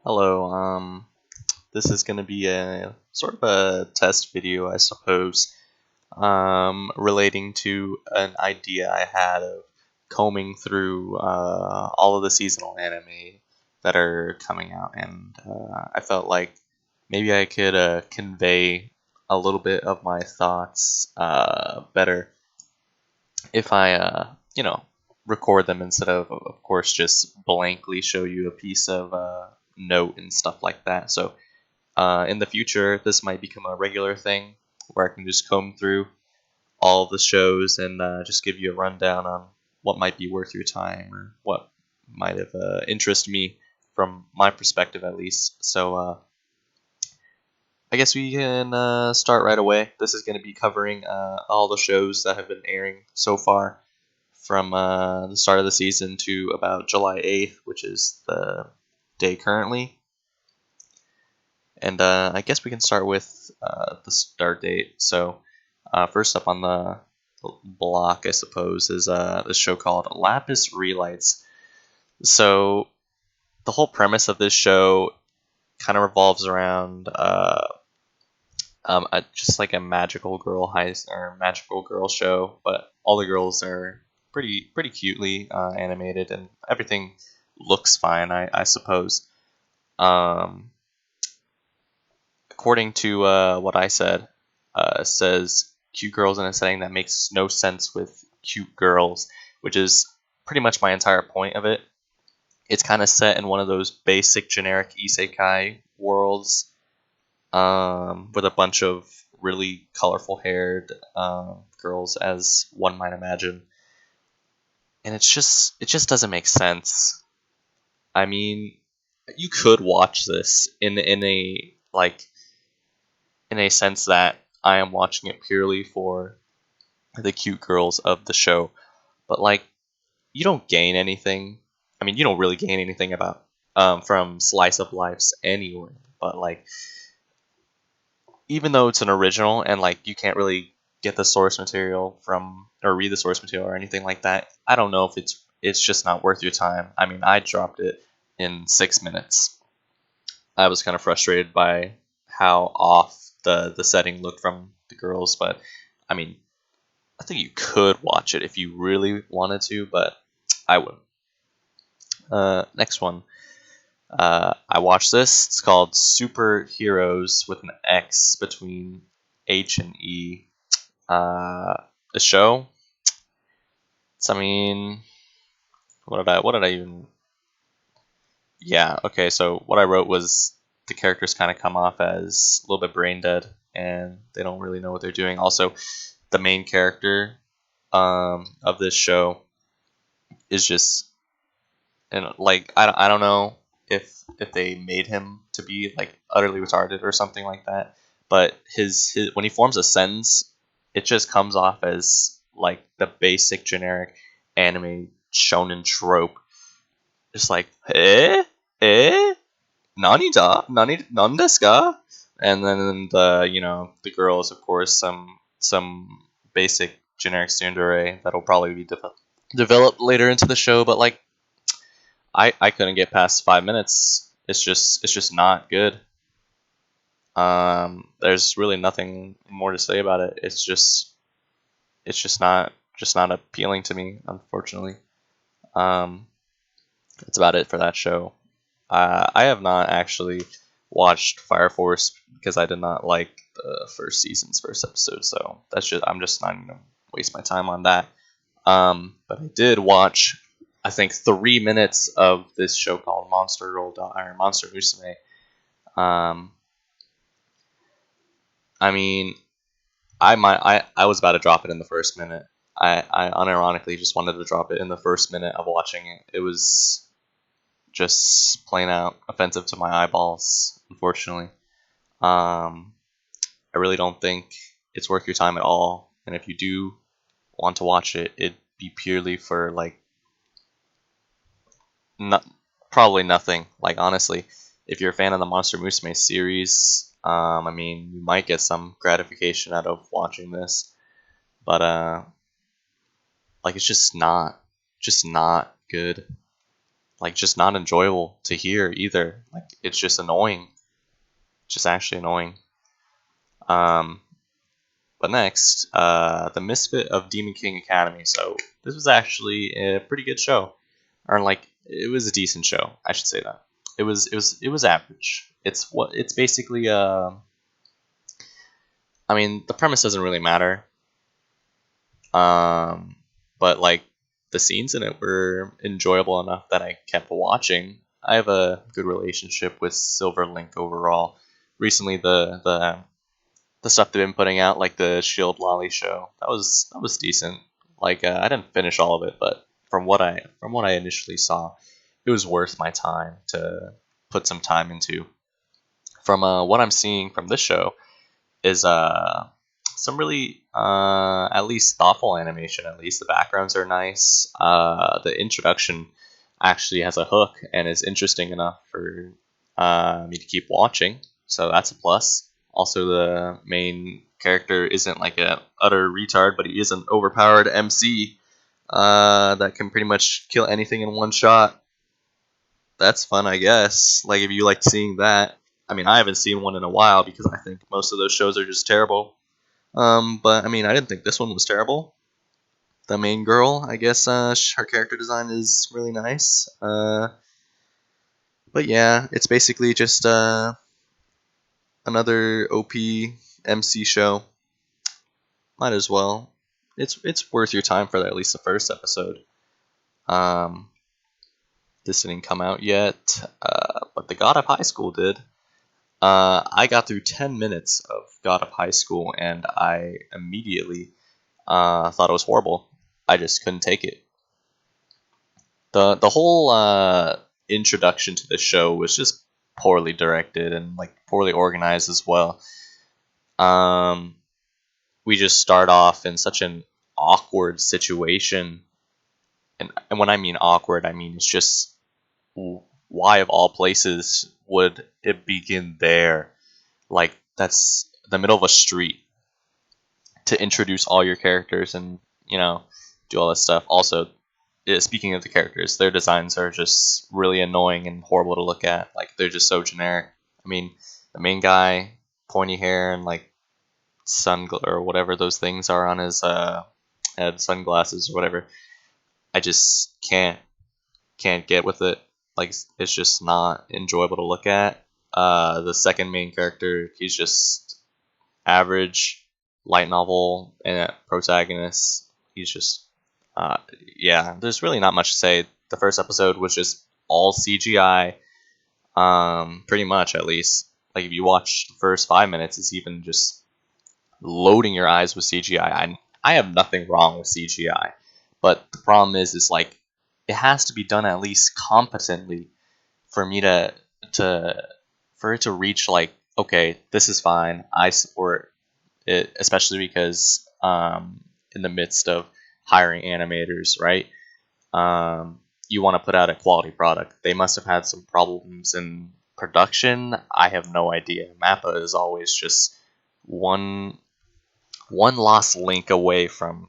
Hello, this is going to be a sort of a test video, I suppose, relating to an idea I had of combing through all of the seasonal anime that are coming out, and I felt like maybe I could convey a little bit of my thoughts better if I, record them instead of course, just blankly show you a piece of note and stuff like that. So in the future, this might become a regular thing where I can just comb through all the shows and just give you a rundown on what might be worth your time or what might have interested me from my perspective at least. So I guess we can start right away. This is going to be covering all the shows that have been airing so far from the start of the season to about July 8th, which is the day currently. And I guess we can start with the start date. So first up on the block, I suppose, is this show called Lapis Relights. So the whole premise of this show kind of revolves around just like a magical girl magical girl show, but all the girls are pretty cutely animated, and everything looks fine, I suppose. According to what I said, says cute girls in a setting that makes no sense with cute girls, which is pretty much my entire point of it. It's kind of set in one of those basic generic isekai worlds, with a bunch of really colorful haired girls, as one might imagine, and it just doesn't make sense. I mean, you could watch this in a sense that I am watching it purely for the cute girls of the show, but like, you don't gain anything. I mean, you don't really gain anything about from slice of lives anyway. But like, even though it's an original and like you can't really get the source material from or read the source material or anything like that, I don't know if it's just not worth your time. I mean, I dropped it in 6 minutes. I was kind of frustrated by how off the setting looked from the girls, but I mean, I think you could watch it if you really wanted to, but I wouldn't. Next one. I watched this. It's called Superheroes with an X between H and E. The show. It's, I mean, what did I even? Yeah. Okay. So what I wrote was the characters kind of come off as a little bit brain dead, and they don't really know what they're doing. Also, the main character of this show is just, and like, I don't know if they made him to be like utterly retarded or something like that, but his when he forms a sentence, it just comes off as like the basic generic anime shonen trope, just like nani desu ka, and then the girls, of course, some basic generic tsundere that'll probably be developed later into the show, but like, I couldn't get past 5 minutes. It's just not good. There's really nothing more to say about it. It's just not appealing to me, unfortunately. Um, that's about it for that show. I have not actually watched Fire Force because I did not like the first season's first episode, so I'm just not gonna waste my time on that. But I did watch, I think, 3 minutes of this show called Monster Musume. Um, I mean, I was about to drop it in the first minute. I unironically just wanted to drop it in the first minute of watching it. It was just plain out offensive to my eyeballs, unfortunately. Um, I really don't think it's worth your time at all. And if you do want to watch it, it'd be purely for like, not probably nothing. Like, honestly, if you're a fan of the Monster Musume series, I mean, you might get some gratification out of watching this, but like, it's just not good. like just not enjoyable to hear either. Like it's just annoying, just actually annoying. Um, but next, the Misfit of Demon King Academy. So this was actually a pretty good show, or like it was a decent show. I should say that it was average. It's basically I mean the premise doesn't really matter. But like the scenes in it were enjoyable enough that I kept watching. I have a good relationship with Silverlink overall. Recently, the stuff they've been putting out, like the Shield Lolly show, that was decent. Like I didn't finish all of it, but from what I initially saw, it was worth my time to put some time into. From what I'm seeing from this show is some really at least thoughtful animation. At least the backgrounds are nice. The introduction actually has a hook and is interesting enough for me to keep watching, so that's a plus. Also, the main character isn't like a utter retard, but he is an overpowered MC that can pretty much kill anything in one shot. That's fun, I guess. Like if you like seeing that. I mean, I haven't seen one in a while because I think most of those shows are just terrible. But I mean, I didn't think this one was terrible. The main girl, I guess, her character design is really nice. But yeah, it's basically just another OP MC show. Might as well. It's worth your time for at least the first episode. Um, this didn't come out yet, but the God of High School did. I got through 10 minutes of God of High School, and I immediately thought it was horrible. I just couldn't take it. The whole introduction to the show was just poorly directed and like poorly organized as well. Um, we just start off in such an awkward situation, and when I mean awkward, I mean it's just why of all places would it begin there? Like that's the middle of a street to introduce all your characters and do all this stuff. Also, speaking of the characters, their designs are just really annoying and horrible to look at. Like they're just so generic. I mean, the main guy, pointy hair and like or whatever those things are on his head, sunglasses or whatever. I just can't get with it. Like it's just not enjoyable to look at. The second main character, he's just average light novel and protagonist. He's just yeah. There's really not much to say. The first episode was just all CGI, pretty much at least. Like if you watch the first 5 minutes, it's even just loading your eyes with CGI. I have nothing wrong with CGI, but the problem is like it has to be done at least competently for me to for it to reach like okay, this is fine. I support it, especially because in the midst of hiring animators, right? You want to put out a quality product. They must have had some problems in production. I have no idea. Mappa is always just one lost link away from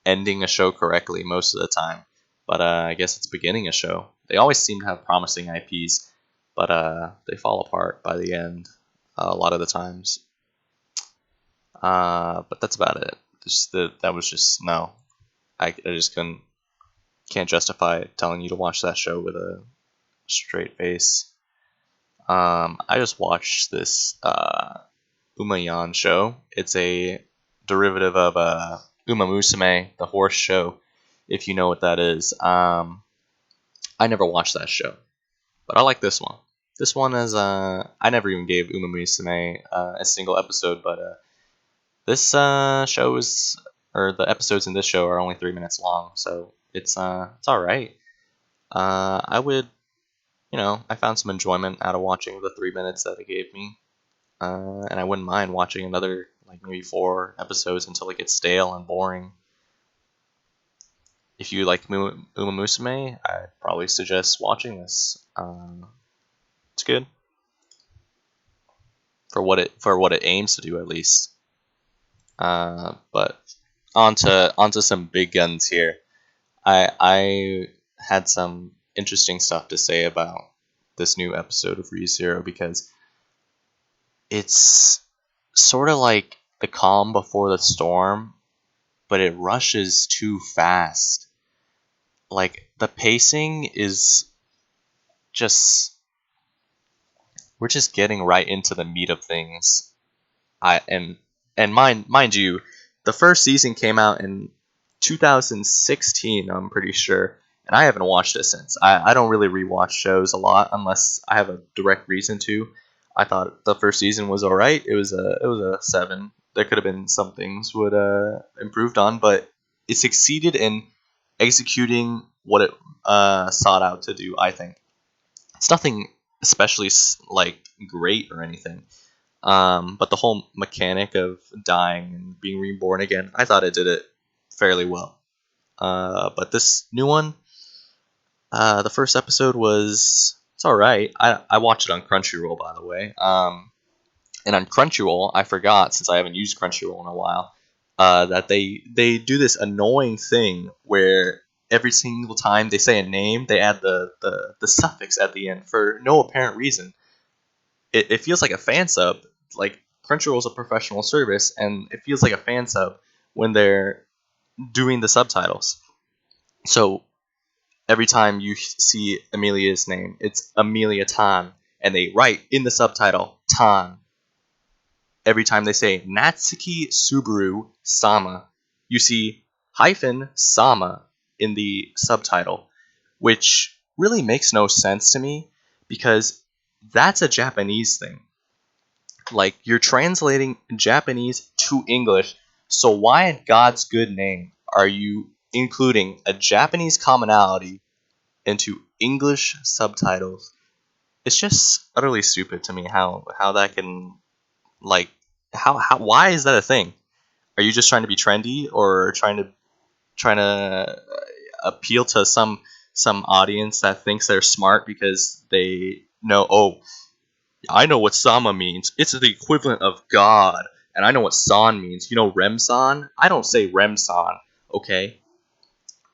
ending a show correctly most of the time. But I guess it's beginning a show. They always seem to have promising IPs, but they fall apart by the end a lot of the times. But that's about it. That was just no. I just can't justify telling you to watch that show with a straight face. I just watched this Yawn show. It's a derivative of Uma Musume, the horse show, if you know what that is. I never watched that show, but I like this one. This one is I never even gave Uma Musume a single episode, but this show is or the episodes in this show are only 3 minutes long, so it's all right. I would I found some enjoyment out of watching the 3 minutes that it gave me. And I wouldn't mind watching another like maybe 4 episodes until it gets stale and boring. If you like Uma Musume, I'd probably suggest watching this. It's good for what it aims to do at least. But onto some big guns here. I had some interesting stuff to say about this new episode of ReZero because it's sort of like the calm before the storm, but it rushes too fast. Like the pacing is just we're just getting right into the meat of things. I and mind you, the first season came out in 2016, I'm pretty sure, and I haven't watched it since. I don't really rewatch shows a lot unless I have a direct reason to. I thought the first season was alright. It was a 7. There could have been some things would improved on, but it succeeded in executing what it sought out to do. I think it's nothing especially like great or anything. But the whole mechanic of dying and being reborn again, I thought it did it fairly well. But this new one, the first episode it's all right. I watched it on Crunchyroll, by the way. And on Crunchyroll, I forgot since I haven't used Crunchyroll in a while, that they do this annoying thing where every single time they say a name, they add the suffix at the end for no apparent reason. It feels like a fan sub. Like Crunchyroll is a professional service, and it feels like a fan sub when they're doing the subtitles. So every time you see Amelia's name, it's Amelia Tan, and they write in the subtitle Tan. Every time they say Natsuki Subaru Sama, you see hyphen Sama in the subtitle, which really makes no sense to me because that's a Japanese thing. Like, you're translating Japanese to English, so why in God's good name are you including a Japanese commonality into English subtitles? It's just utterly stupid to me how that can, like, how why is that a thing? Are you just trying to be trendy or trying to appeal to some audience that thinks they're smart because they know, oh, I know what Sama means. It's the equivalent of God. And I know what San means. You know Remsan? I don't say Remsan, okay?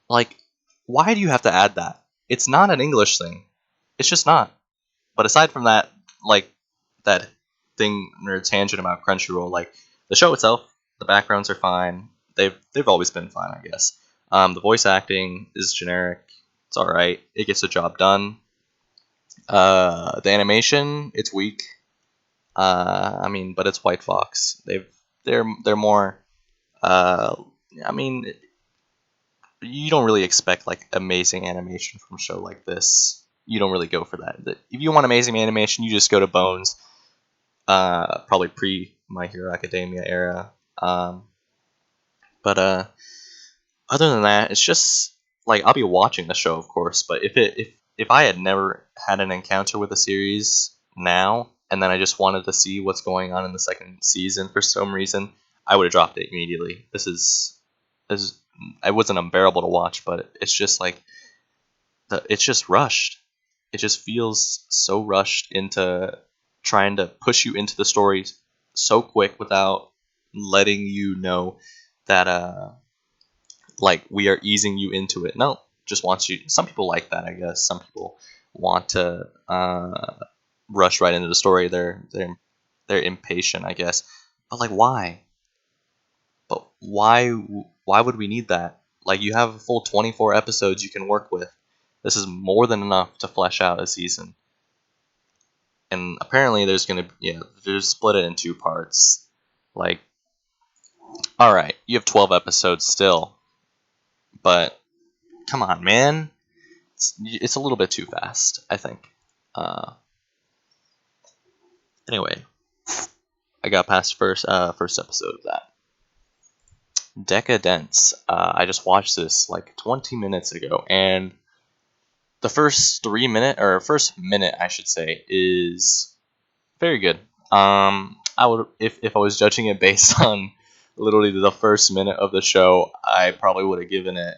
Like, why do you have to add that? It's not an English thing. It's just not. But aside from that, like, that thing or tangent about Crunchyroll, like, the show itself, the backgrounds are fine. They've always been fine, I guess. The voice acting is generic. It's alright. It gets the job done. The animation, it's weak. I mean, but it's White Fox. They're more. Uh, I mean, you don't really expect like amazing animation from a show like this. You don't really go for that. If you want amazing animation, you just go to Bones. Probably pre My Hero Academia era. But other than that, it's just like I'll be watching the show, of course. But if I had never had an encounter with the series now, and then I just wanted to see what's going on in the second season for some reason, I would have dropped it immediately. This is it wasn't unbearable to watch, but it's just like it's just rushed. It just feels so rushed into trying to push you into the story so quick without letting you know that like we are easing you into it. No, just wants you. Some people like that, I guess. Some people want to rush right into the story. They're impatient, I guess. But like, why? But why would we need that? Like, you have a full 24 episodes you can work with. This is more than enough to flesh out a season. And apparently, they're split it in 2 parts. Like, all right, you have 12 episodes still, but come on, man. It's a little bit too fast, I think. Anyway, I got past first episode of that. Decadence. I just watched this like 20 minutes ago, and the first minute, I should say, is very good. I would if I was judging it based on literally the first minute of the show, I probably would have given it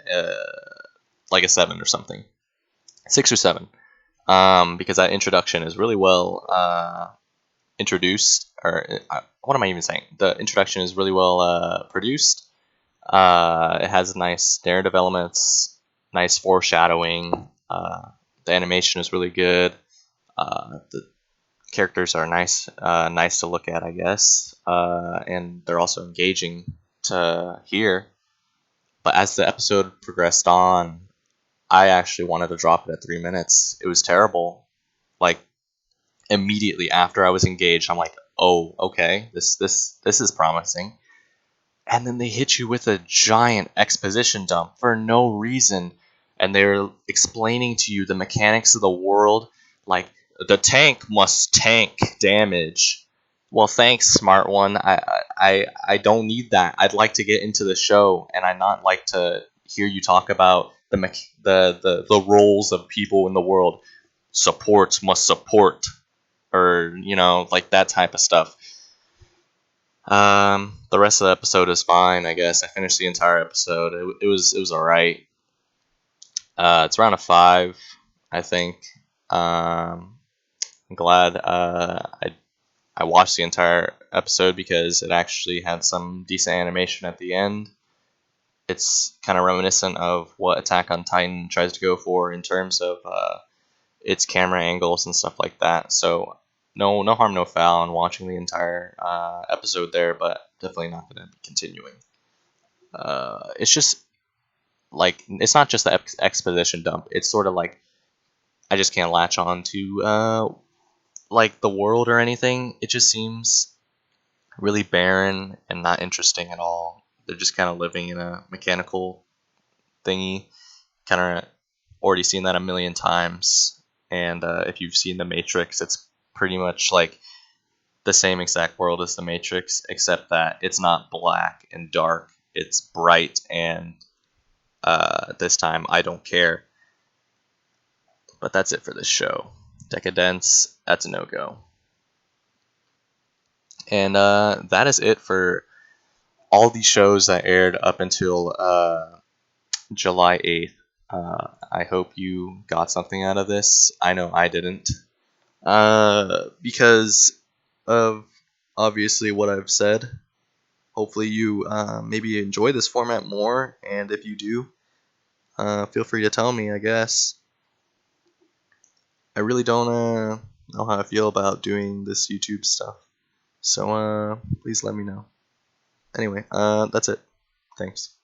like a 7 or something, 6 or 7. Because that introduction is really well introduced, or what am I even saying? The introduction is really well produced. It has nice narrative elements, nice foreshadowing. The animation is really good. The characters are nice to look at, I guess, and they're also engaging to hear. But as the episode progressed on, I actually wanted to drop it at 3 minutes. It was terrible. Like immediately after I was engaged, I'm like, oh, okay, this is promising. And then they hit you with a giant exposition dump for no reason, and they're explaining to you the mechanics of the world, like the tank must tank damage. Well, thanks, smart one. I don't need that. I'd like to get into the show, and I'd not like to hear you talk about the roles of people in the world. Supports must support, or like that type of stuff. The rest of the episode is fine, I guess. I finished the entire episode. It was alright. It's around a 5, I think. I'm glad I watched the entire episode because it actually had some decent animation at the end. It's kind of reminiscent of what Attack on Titan tries to go for in terms of its camera angles and stuff like that. So no harm, no foul in watching the entire episode there, but definitely not going to be continuing. It's just like it's not just the exposition dump. It's sort of like I just can't latch on to like the world or anything. It just seems really barren and not interesting at all. They're just kind of living in a mechanical thingy. Kind of already seen that a million times. And if you've seen The Matrix, it's pretty much like the same exact world as The Matrix, except that it's not black and dark. It's bright, and this time I don't care. But that's it for this show. Decadence, that's a no-go. And that is it for all these shows that aired up until July 8th. I hope you got something out of this. I know I didn't. Because of obviously what I've said. Hopefully you maybe enjoy this format more, and if you do, feel free to tell me, I guess. I really don't know how I feel about doing this YouTube stuff, so please let me know. Anyway, that's it. Thanks.